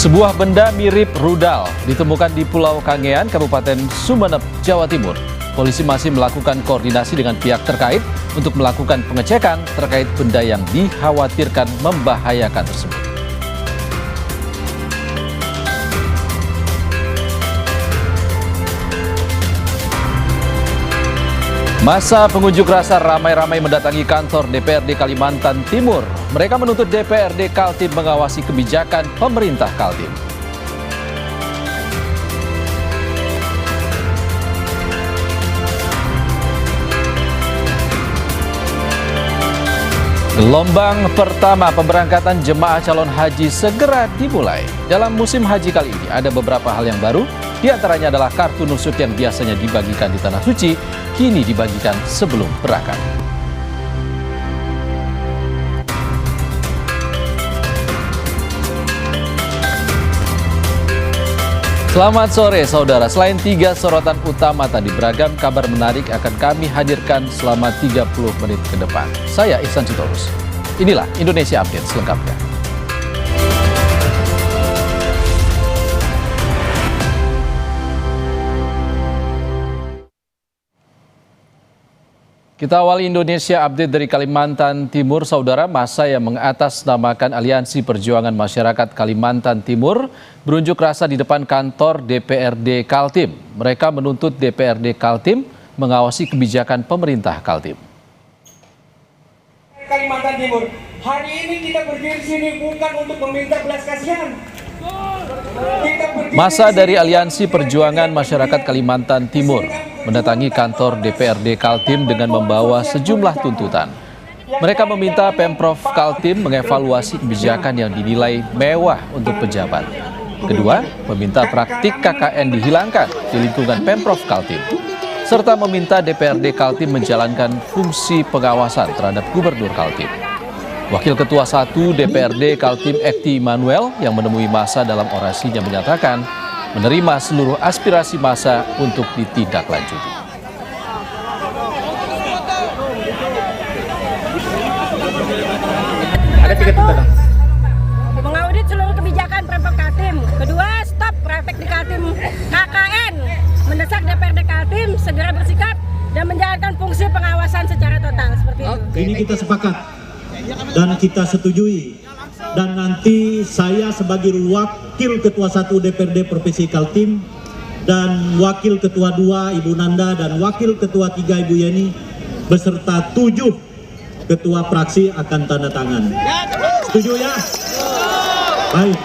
Sebuah benda mirip rudal ditemukan di Pulau Kangean, Kabupaten Sumeneb, Jawa Timur. Polisi masih melakukan koordinasi dengan pihak terkait untuk melakukan pengecekan terkait benda yang dikhawatirkan membahayakan tersebut. Masa pengunjuk rasa ramai-ramai mendatangi kantor DPRD Kalimantan Timur. Mereka menuntut DPRD Kaltim mengawasi kebijakan pemerintah Kaltim. Gelombang pertama pemberangkatan jemaah calon haji segera dimulai. Dalam musim haji kali ini ada beberapa hal yang baru, di antaranya adalah kartu nusuk yang biasanya dibagikan di Tanah Suci, kini dibagikan sebelum berangkat. Selamat sore saudara, selain 3 sorotan utama tadi, beragam kabar menarik akan kami hadirkan selama 30 menit ke depan. Saya Ihsan Sitorus. Inilah Indonesia Update selengkapnya. Kita awali Indonesia Update dari Kalimantan Timur, saudara. Massa yang mengatasnamakan Aliansi Perjuangan Masyarakat Kalimantan Timur berunjuk rasa di depan kantor DPRD Kaltim. Mereka menuntut DPRD Kaltim mengawasi kebijakan pemerintah Kaltim. Kalimantan Timur, hari ini kita berdiri sini bukan untuk meminta belas kasihan. Massa dari Aliansi Perjuangan Masyarakat Kalimantan Timur mendatangi kantor DPRD Kaltim dengan membawa sejumlah tuntutan. Mereka meminta Pemprov Kaltim mengevaluasi kebijakan yang dinilai mewah untuk pejabat. Kedua, meminta praktik KKN dihilangkan di lingkungan Pemprov Kaltim, serta meminta DPRD Kaltim menjalankan fungsi pengawasan terhadap Gubernur Kaltim. Wakil Ketua 1 DPRD Kaltim Ekti Immanuel yang menemui massa dalam orasinya menyatakan menerima seluruh aspirasi massa untuk ditindaklanjuti. Ada 3 tuntutan. Mengaudit seluruh kebijakan Pemprov Kaltim. Kedua, stop praktek di Kaltim KKN. Mendesak DPRD Kaltim segera bersikap dan menjalankan fungsi pengawasan secara total seperti itu. Ini kita sepakat dan kita setujui. Dan nanti saya sebagai Wakil Ketua 1 DPRD Provinsi Kaltim dan Wakil Ketua 2 Ibu Nanda dan Wakil Ketua 3 Ibu Yeni beserta 7 Ketua Fraksi akan tanda tangan. Setuju ya? Baik.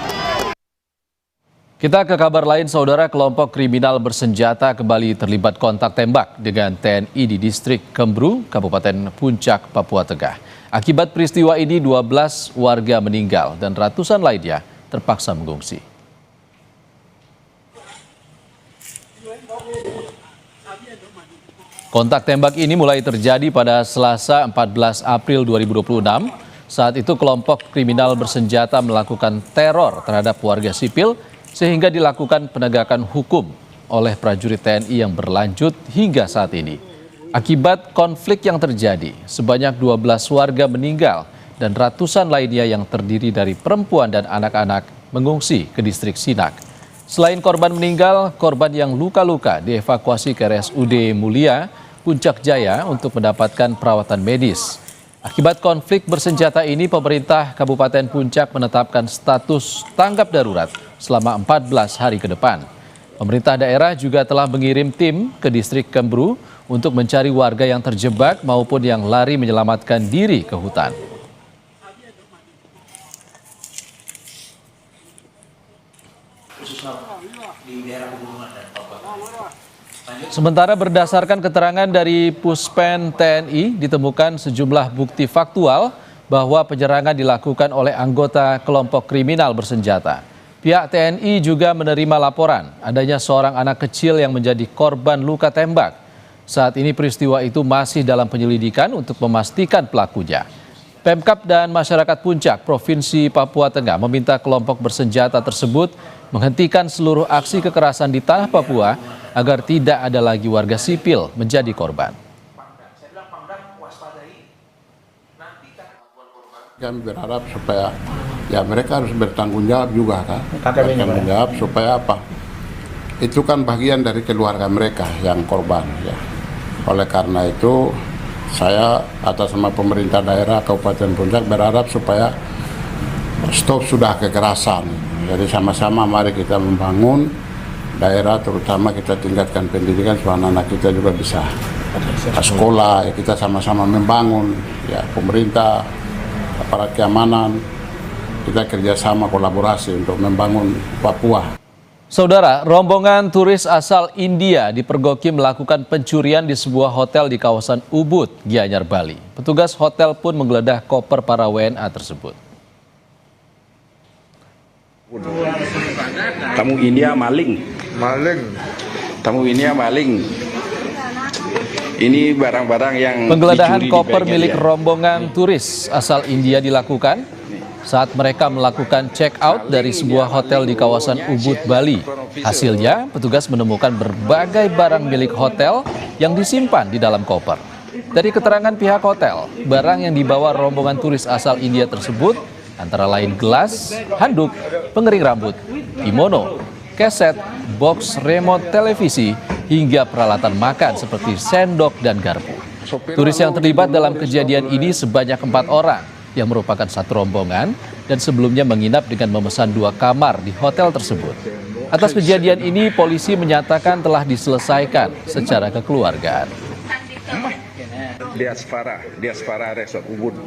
Kita ke kabar lain, saudara. Kelompok kriminal bersenjata kembali terlibat kontak tembak dengan TNI di distrik Kembru, Kabupaten Puncak, Papua Tengah. Akibat peristiwa ini 12 warga meninggal dan ratusan lainnya terpaksa mengungsi. Kontak tembak ini mulai terjadi pada Selasa 14 April 2026. Saat itu kelompok kriminal bersenjata melakukan teror terhadap warga sipil sehingga dilakukan penegakan hukum oleh prajurit TNI yang berlanjut hingga saat ini. Akibat konflik yang terjadi, sebanyak 12 warga meninggal dan ratusan lainnya yang terdiri dari perempuan dan anak-anak mengungsi ke distrik Sinak. Selain korban meninggal, korban yang luka-luka dievakuasi ke RSUD Mulia, Puncak Jaya untuk mendapatkan perawatan medis. Akibat konflik bersenjata ini, pemerintah Kabupaten Puncak menetapkan status tanggap darurat selama 14 hari ke depan. Pemerintah daerah juga telah mengirim tim ke distrik Kembru untuk mencari warga yang terjebak maupun yang lari menyelamatkan diri ke hutan. Sementara berdasarkan keterangan dari Puspen TNI, ditemukan sejumlah bukti faktual bahwa penyerangan dilakukan oleh anggota kelompok kriminal bersenjata. Pihak TNI juga menerima laporan adanya seorang anak kecil yang menjadi korban luka tembak. Saat ini peristiwa itu masih dalam penyelidikan untuk memastikan pelakunya. Pemkab dan masyarakat Puncak Provinsi Papua Tengah meminta kelompok bersenjata tersebut menghentikan seluruh aksi kekerasan di tanah Papua agar tidak ada lagi warga sipil menjadi korban. Kami berharap supaya ya mereka harus bertanggung jawab juga kan. Bertanggung jawab supaya apa? Itu kan bagian dari keluarga mereka yang korban ya. Oleh karena itu saya atas nama pemerintah daerah Kabupaten Puncak berharap supaya stop sudah kekerasan. Jadi sama-sama mari kita membangun daerah, terutama kita tingkatkan pendidikan supaya anak-anak kita juga bisa ke sekolah. Ya, kita sama-sama membangun ya, pemerintah, aparat keamanan, kita kerjasama kolaborasi untuk membangun Papua. Saudara, rombongan turis asal India dipergoki melakukan pencurian di sebuah hotel di kawasan Ubud, Gianyar, Bali. Petugas hotel pun menggeledah koper para WNA tersebut. Tamu India maling. Tamu India maling. Ini barang-barang yang penggeledahan dicuri koper di milik dia. rombongan turis asal India dilakukan saat mereka melakukan check out dari sebuah hotel di kawasan Ubud, Bali. Hasilnya, petugas menemukan berbagai barang milik hotel yang disimpan di dalam koper. Dari keterangan pihak hotel, barang yang dibawa rombongan turis asal India tersebut antara lain gelas, handuk, pengering rambut, kimono, keset, box remote televisi, hingga peralatan makan seperti sendok dan garpu. Turis yang terlibat dalam kejadian ini sebanyak 4 orang yang merupakan satu rombongan dan sebelumnya menginap dengan memesan 2 kamar di hotel tersebut. Atas kejadian ini, polisi menyatakan telah diselesaikan secara kekeluargaan. Diaspora Resort Ubud.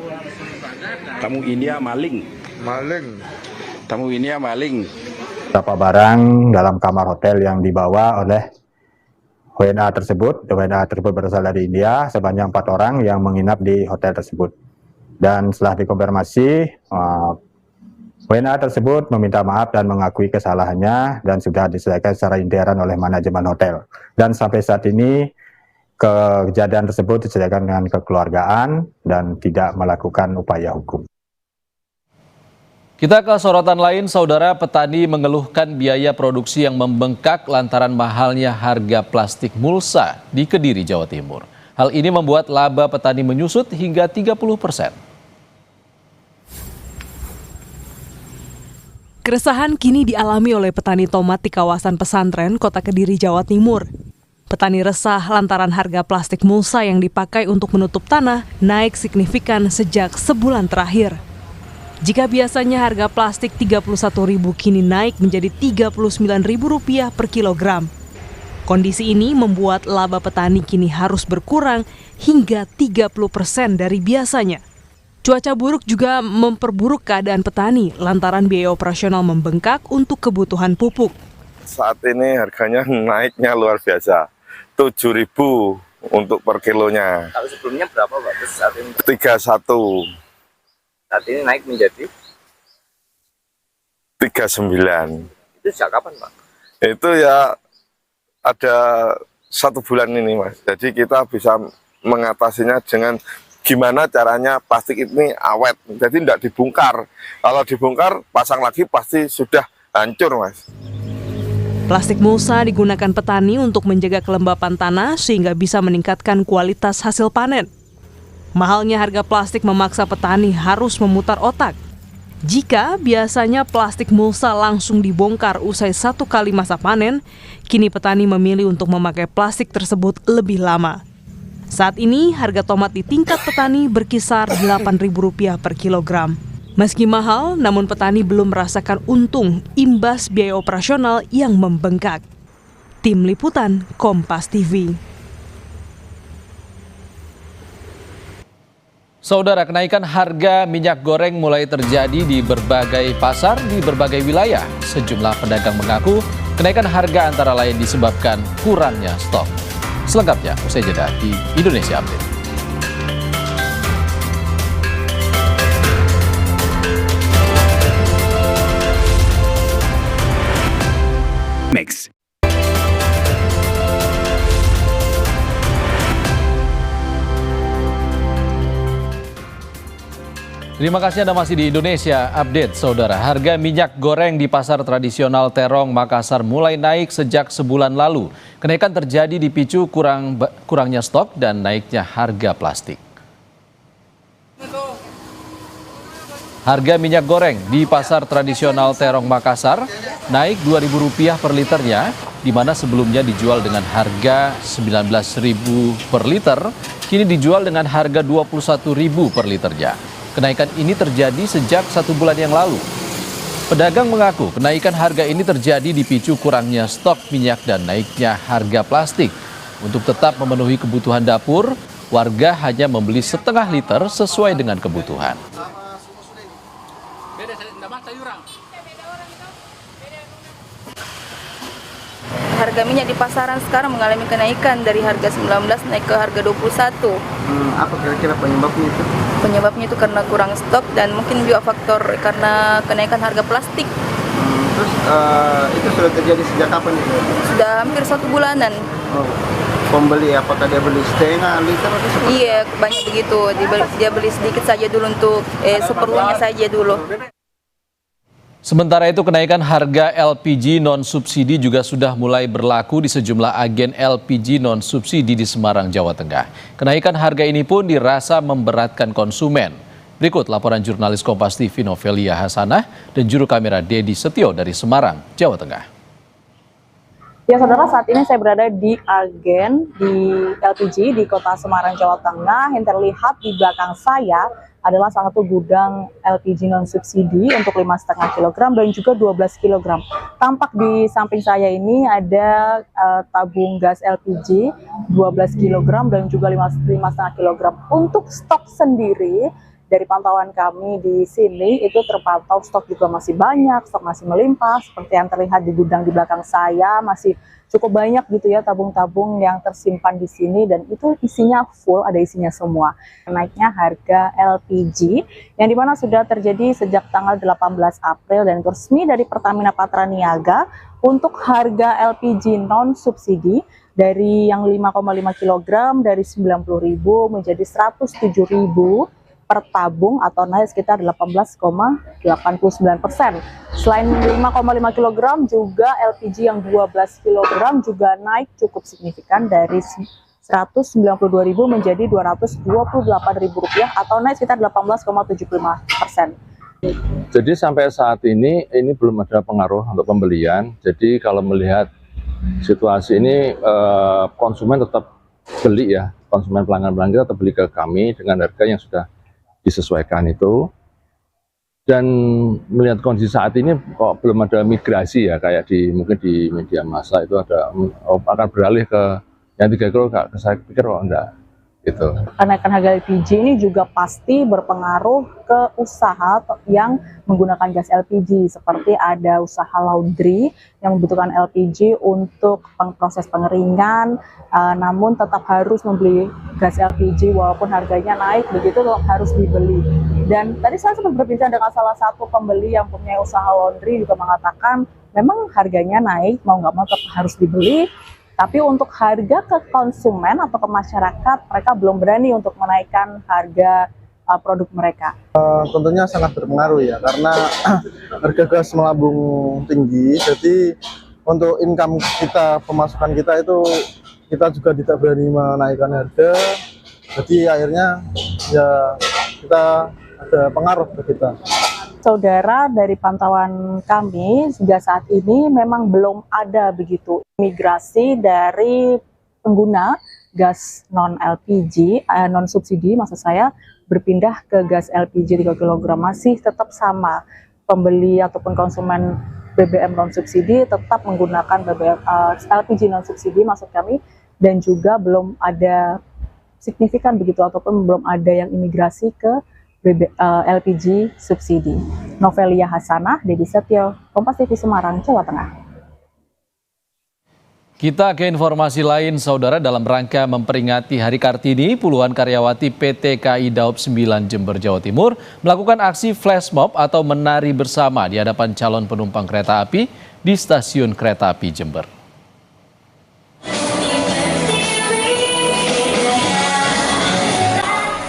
Tamu India maling. Tamu India maling. Beberapa barang dalam kamar hotel yang dibawa oleh WNA tersebut. WNA tersebut berasal dari India, sebanyak 4 orang yang menginap di hotel tersebut. Dan setelah dikonfirmasi, WNA tersebut meminta maaf dan mengakui kesalahannya dan sudah diselesaikan secara intern oleh manajemen hotel. Dan sampai saat ini, kejadian tersebut diselesaikan dengan kekeluargaan dan tidak melakukan upaya hukum. Kita ke sorotan lain, saudara. Petani mengeluhkan biaya produksi yang membengkak lantaran mahalnya harga plastik mulsa di Kediri, Jawa Timur. Hal ini membuat laba petani menyusut hingga 30%. Keresahan kini dialami oleh petani tomat di kawasan pesantren Kota Kediri, Jawa Timur. Petani resah lantaran harga plastik mulsa yang dipakai untuk menutup tanah naik signifikan sejak sebulan terakhir. Jika biasanya harga plastik Rp31.000 kini naik menjadi Rp39.000 per kilogram. Kondisi ini membuat laba petani kini harus berkurang hingga 30% dari biasanya. Cuaca buruk juga memperburuk keadaan petani lantaran biaya operasional membengkak untuk kebutuhan pupuk. Saat ini harganya naiknya luar biasa, 7.000 untuk per kilonya. Kalau sebelumnya berapa Pak? Saat ini 31. Saat ini naik menjadi 39. Itu sejak kapan Pak? Itu ya ada 1 bulan ini Mas. Jadi kita bisa mengatasinya dengan gimana caranya plastik ini awet, jadi tidak dibongkar. Kalau dibongkar, pasang lagi pasti sudah hancur, Mas. Plastik mulsa digunakan petani untuk menjaga kelembapan tanah sehingga bisa meningkatkan kualitas hasil panen. Mahalnya harga plastik memaksa petani harus memutar otak. Jika biasanya plastik mulsa langsung dibongkar usai 1 kali masa panen, kini petani memilih untuk memakai plastik tersebut lebih lama. Saat ini, harga tomat di tingkat petani berkisar Rp8.000 per kilogram. Meski mahal, namun petani belum merasakan untung imbas biaya operasional yang membengkak. Tim Liputan Kompas TV. Saudara, kenaikan harga minyak goreng mulai terjadi di berbagai pasar di berbagai wilayah. Sejumlah pedagang mengaku kenaikan harga antara lain disebabkan kurangnya stok. Selengkapnya usai jeda di Indonesia Update. Mix. Terima kasih Anda masih di Indonesia Update, Saudara. Harga minyak goreng di pasar tradisional Terong, Makassar mulai naik sejak sebulan lalu. Kenaikan terjadi dipicu kurangnya stok dan naiknya harga plastik. Harga minyak goreng di pasar tradisional Terong Makassar naik Rp2.000 per liternya, di mana sebelumnya dijual dengan harga Rp19.000 per liter, kini dijual dengan harga Rp21.000 per liternya. Kenaikan ini terjadi sejak 1 bulan yang lalu. Pedagang mengaku kenaikan harga ini terjadi dipicu kurangnya stok minyak dan naiknya harga plastik. Untuk tetap memenuhi kebutuhan dapur, warga hanya membeli setengah liter sesuai dengan kebutuhan. Harga minyak di pasaran sekarang mengalami kenaikan dari harga 19 naik ke harga 21. Apa kira-kira penyebabnya itu? Penyebabnya itu karena kurang stok dan mungkin juga faktor karena kenaikan harga plastik. Terus itu sudah terjadi sejak kapan itu? Sudah hampir 1 bulanan. Oh. Pembeli apakah dia beli setengah liter atau seperti? Iya, banyak begitu. Dia beli sedikit saja dulu untuk seperlunya saja dulu. Sementara itu kenaikan harga LPG non-subsidi juga sudah mulai berlaku di sejumlah agen LPG non-subsidi di Semarang, Jawa Tengah. Kenaikan harga ini pun dirasa memberatkan konsumen. Berikut laporan jurnalis Kompas TV Novelia Hasanah dan juru kamera Dedi Setio dari Semarang, Jawa Tengah. Ya saudara, saat ini saya berada di agen di LPG di kota Semarang, Jawa Tengah. Yang terlihat di belakang saya adalah salah satu gudang LPG non-subsidi untuk 5,5 kg dan juga 12 kg. Tampak di samping saya ini ada tabung gas LPG 12 kg dan juga 5,5 kg. Untuk stok sendiri, dari pantauan kami di sini itu terpantau stok juga masih banyak, stok masih melimpah. Seperti yang terlihat di gudang di belakang saya masih cukup banyak gitu ya tabung-tabung yang tersimpan di sini dan itu isinya full, ada isinya semua. Naiknya harga LPG yang dimana sudah terjadi sejak tanggal 18 April dan resmi dari Pertamina Patraniaga untuk harga LPG non subsidi dari yang 5,5 kg dari 90.000 menjadi 107.000 per tabung atau naik sekitar 18,89%. Selain 5,5 kg juga LPG yang 12 kg juga naik cukup signifikan dari 192.000 menjadi Rp228.000 atau naik sekitar 18,75%. Jadi sampai saat ini belum ada pengaruh untuk pembelian. Jadi kalau melihat situasi ini konsumen tetap beli ya, konsumen pelanggan kita tetap beli ke kami dengan harga yang sudah disesuaikan itu. Dan melihat kondisi saat ini kok belum ada migrasi ya, kayak mungkin di media massa itu ada akan beralih ke yang 3 kilo, saya pikir enggak gitu. Kenaikan harga LPG ini juga pasti berpengaruh ke usaha yang menggunakan gas LPG, seperti ada usaha laundry yang membutuhkan LPG untuk proses pengeringan, namun tetap harus membeli gas LPG walaupun harganya naik, begitu tetap harus dibeli. Dan tadi saya sempat berbincang dengan salah satu pembeli yang punya usaha laundry juga mengatakan memang harganya naik, mau nggak mau tetap harus dibeli. Tapi untuk harga ke konsumen atau ke masyarakat, mereka belum berani untuk menaikkan harga produk mereka. Tentunya sangat berpengaruh ya, karena harga gas melambung tinggi. Jadi untuk income kita, pemasukan kita itu kita juga tidak berani menaikkan harga. Jadi akhirnya ya kita ada pengaruh ke kita. Saudara, dari pantauan kami hingga saat ini memang belum ada begitu migrasi dari pengguna gas non-LPG, non-subsidi maksud saya, berpindah ke gas LPG 3 kg. Masih tetap sama, pembeli ataupun konsumen BBM non-subsidi tetap menggunakan LPG non-subsidi maksud kami, dan juga belum ada signifikan begitu ataupun belum ada yang imigrasi ke LPG subsidi. Novelia Hasanah, Dedi Setio, Kompas TV Semarang, Jawa Tengah. Kita ke informasi lain, saudara. Dalam rangka memperingati Hari Kartini, puluhan karyawati PT KAI Daob 9 Jember, Jawa Timur melakukan aksi flash mob atau menari bersama di hadapan calon penumpang kereta api di stasiun kereta api Jember.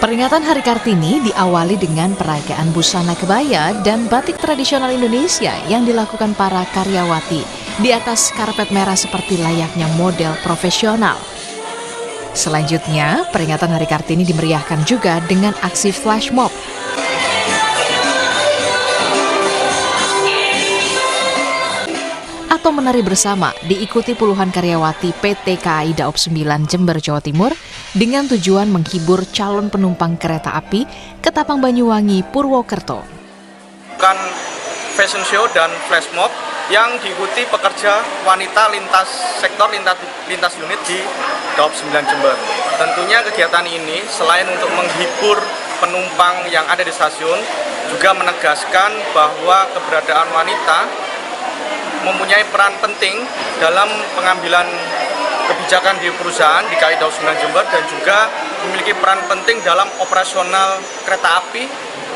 Peringatan Hari Kartini diawali dengan peragaan busana kebaya dan batik tradisional Indonesia yang dilakukan para karyawati di atas karpet merah seperti layaknya model profesional. Selanjutnya, peringatan Hari Kartini dimeriahkan juga dengan aksi flash mob. atau menari bersama diikuti puluhan karyawati PT KAI Daob 9 Jember, Jawa Timur dengan tujuan menghibur calon penumpang kereta api ke Tapang Banyuwangi, Purwokerto. Bukan fashion show dan flash mob yang diikuti pekerja wanita lintas sektor lintas unit di Daob 9 Jember. Tentunya kegiatan ini selain untuk menghibur penumpang yang ada di stasiun, juga menegaskan bahwa keberadaan wanita mempunyai peran penting dalam pengambilan kebijakan di perusahaan di KAI Daob 9 Jember dan juga memiliki peran penting dalam operasional kereta api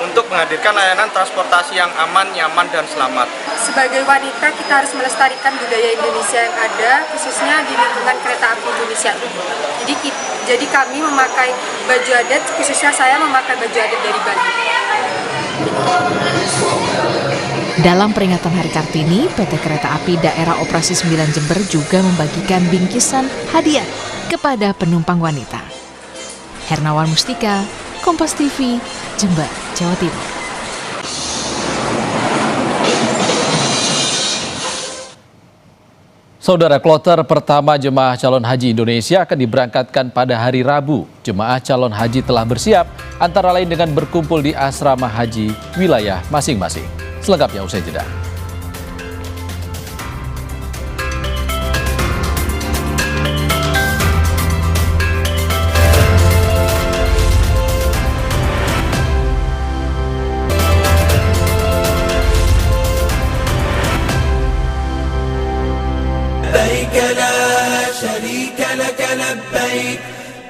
untuk menghadirkan layanan transportasi yang aman, nyaman, dan selamat. Sebagai wanita, kita harus melestarikan budaya Indonesia yang ada, khususnya di lingkungan kereta api Indonesia ini. Jadi kami memakai baju adat, khususnya saya memakai baju adat dari Bali. Dalam peringatan Hari Kartini, PT Kereta Api Daerah Operasi 9 Jember juga membagikan bingkisan hadiah kepada penumpang wanita. Hernawan Mustika, Kompas TV, Jember, Jawa Timur. Saudara, kloter pertama jemaah calon haji Indonesia akan diberangkatkan pada hari Rabu. Jemaah calon haji telah bersiap, antara lain dengan berkumpul di asrama haji wilayah masing-masing. Selengkapnya usai jeda.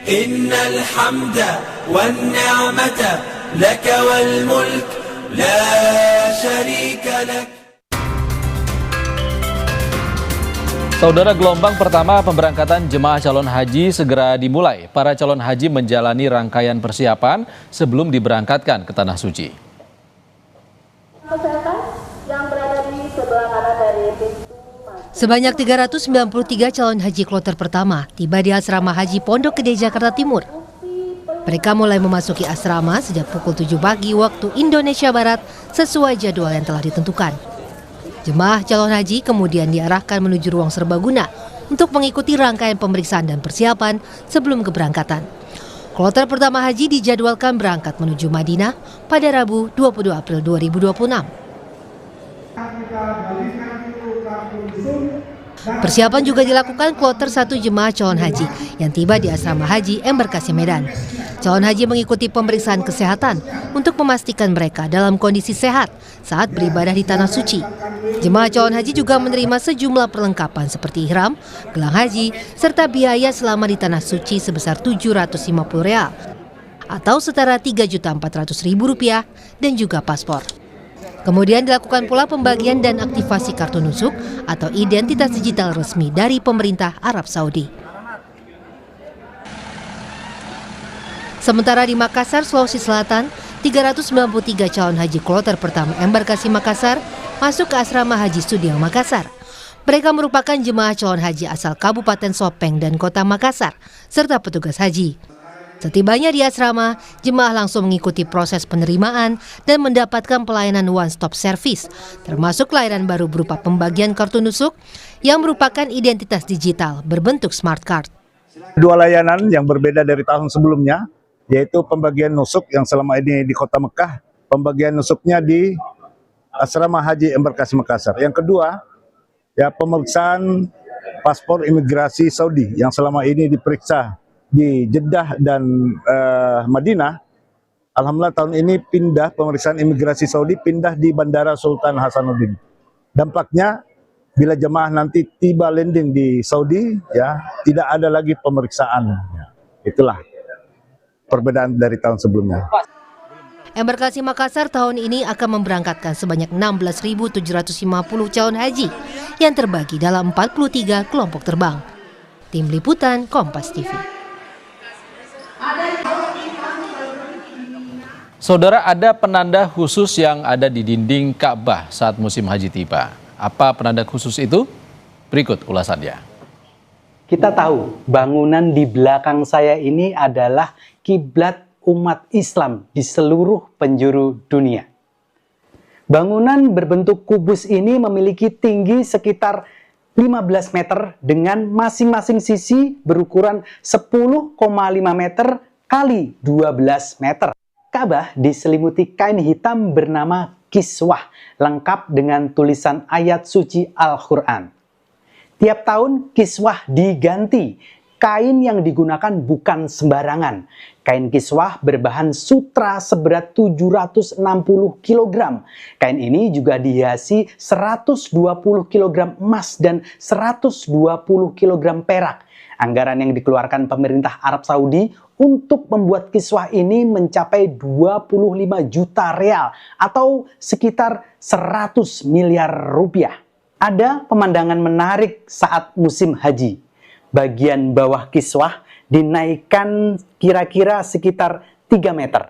Innal hamda wan ni'mata laka wal mulk la syarika lak. Saudara, gelombang pertama pemberangkatan jemaah calon haji segera dimulai. Para calon haji menjalani rangkaian persiapan sebelum diberangkatkan ke Tanah Suci. Yang berada di sebelah kanan dari pintu. Sebanyak 393 calon haji kloter pertama tiba di asrama haji Pondok Gede, Jakarta Timur. Mereka mulai memasuki asrama sejak pukul 7 pagi waktu Indonesia Barat sesuai jadwal yang telah ditentukan. Jemaah calon haji kemudian diarahkan menuju ruang serbaguna untuk mengikuti rangkaian pemeriksaan dan persiapan sebelum keberangkatan. Kloter pertama haji dijadwalkan berangkat menuju Madinah pada Rabu 22 April 2026. Persiapan juga dilakukan kloter 1 jemaah calon haji yang tiba di asrama haji Embarkasi Medan. Calon haji mengikuti pemeriksaan kesehatan untuk memastikan mereka dalam kondisi sehat saat beribadah di Tanah Suci. Jemaah calon haji juga menerima sejumlah perlengkapan seperti ihram, gelang haji, serta biaya selama di Tanah Suci sebesar Rp750 atau setara Rp3.400.000 dan juga paspor. Kemudian dilakukan pula pembagian dan aktivasi kartu nusuk atau identitas digital resmi dari pemerintah Arab Saudi. Sementara di Makassar, Sulawesi Selatan, 393 calon haji kloter pertama Embarkasi Makassar masuk ke asrama haji Sudiang Makassar. Mereka merupakan jemaah calon haji asal Kabupaten Sopeng dan Kota Makassar, serta petugas haji. Setibanya di asrama, jemaah langsung mengikuti proses penerimaan dan mendapatkan pelayanan one-stop service, termasuk layanan baru berupa pembagian kartu nusuk yang merupakan identitas digital berbentuk smart card. Dua layanan yang berbeda dari tahun sebelumnya, yaitu pembagian nusuk yang selama ini di Kota Mekah, pembagian nusuknya di asrama haji Embarkasi Makassar. Yang kedua, ya pemeriksaan paspor imigrasi Saudi yang selama ini diperiksa di Jeddah dan Madinah. Alhamdulillah tahun ini pindah pemeriksaan imigrasi Saudi pindah di Bandara Sultan Hasanuddin. Dampaknya bila jemaah nanti tiba landing di Saudi, ya tidak ada lagi pemeriksaan. Itulah perbedaan dari tahun sebelumnya. Embarkasi Makassar tahun ini akan memberangkatkan sebanyak 16.750 calon haji yang terbagi dalam 43 kelompok terbang. Tim Liputan Kompas TV. Saudara, ada penanda khusus yang ada di dinding Ka'bah saat musim haji tiba. Apa penanda khusus itu? Berikut ulasannya. Kita tahu bangunan di belakang saya ini adalah kiblat umat Islam di seluruh penjuru dunia. Bangunan berbentuk kubus ini memiliki tinggi sekitar 15 meter dengan masing-masing sisi berukuran 10,5 meter kali 12 meter. Ka'bah diselimuti kain hitam bernama kiswah, lengkap dengan tulisan ayat suci Al-Quran. Tiap tahun kiswah diganti. Kain yang digunakan bukan sembarangan. Kain kiswah berbahan sutra seberat 760 kg. Kain ini juga dihiasi 120 kg emas dan 120 kg perak. Anggaran yang dikeluarkan pemerintah Arab Saudi untuk membuat kiswah ini mencapai 25 juta real atau sekitar 100 miliar rupiah. Ada pemandangan menarik saat musim haji. Bagian bawah kiswah dinaikkan kira-kira sekitar 3 meter.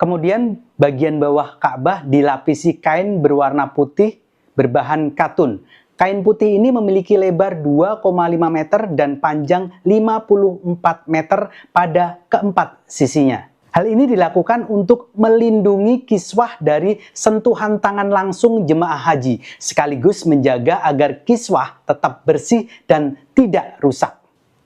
Kemudian bagian bawah Ka'bah dilapisi kain berwarna putih berbahan katun. Kain putih ini memiliki lebar 2,5 meter dan panjang 54 meter pada keempat sisinya. Hal ini dilakukan untuk melindungi kiswah dari sentuhan tangan langsung jemaah haji, sekaligus menjaga agar kiswah tetap bersih dan tidak rusak.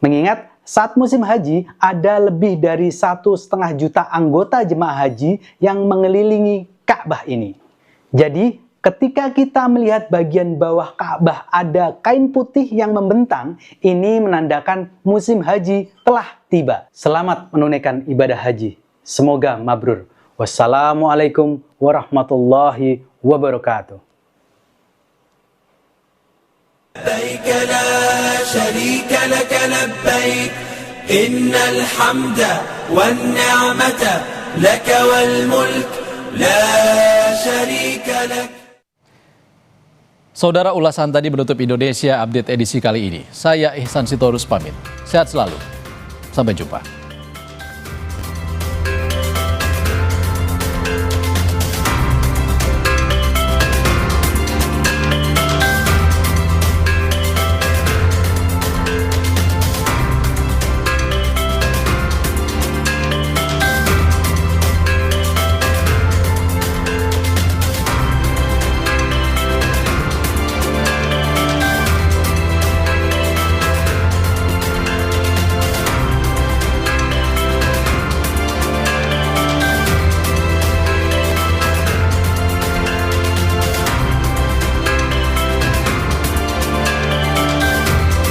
Mengingat saat musim haji ada lebih dari 1,5 juta anggota jemaah haji yang mengelilingi Ka'bah ini. Jadi, ketika kita melihat bagian bawah Ka'bah ada kain putih yang membentang, ini menandakan musim haji telah tiba. Selamat menunaikan ibadah haji. Semoga mabrur. Wassalamualaikum warahmatullahi wabarakatuh. لبيك لا شريك لك لبيك إن الحمد والنعمة لك والملك لا شريك لك. Saudara, ulasan tadi menutup Indonesia Update edisi kali ini. Saya Ihsan Sitorus pamit. Sehat selalu. Sampai jumpa.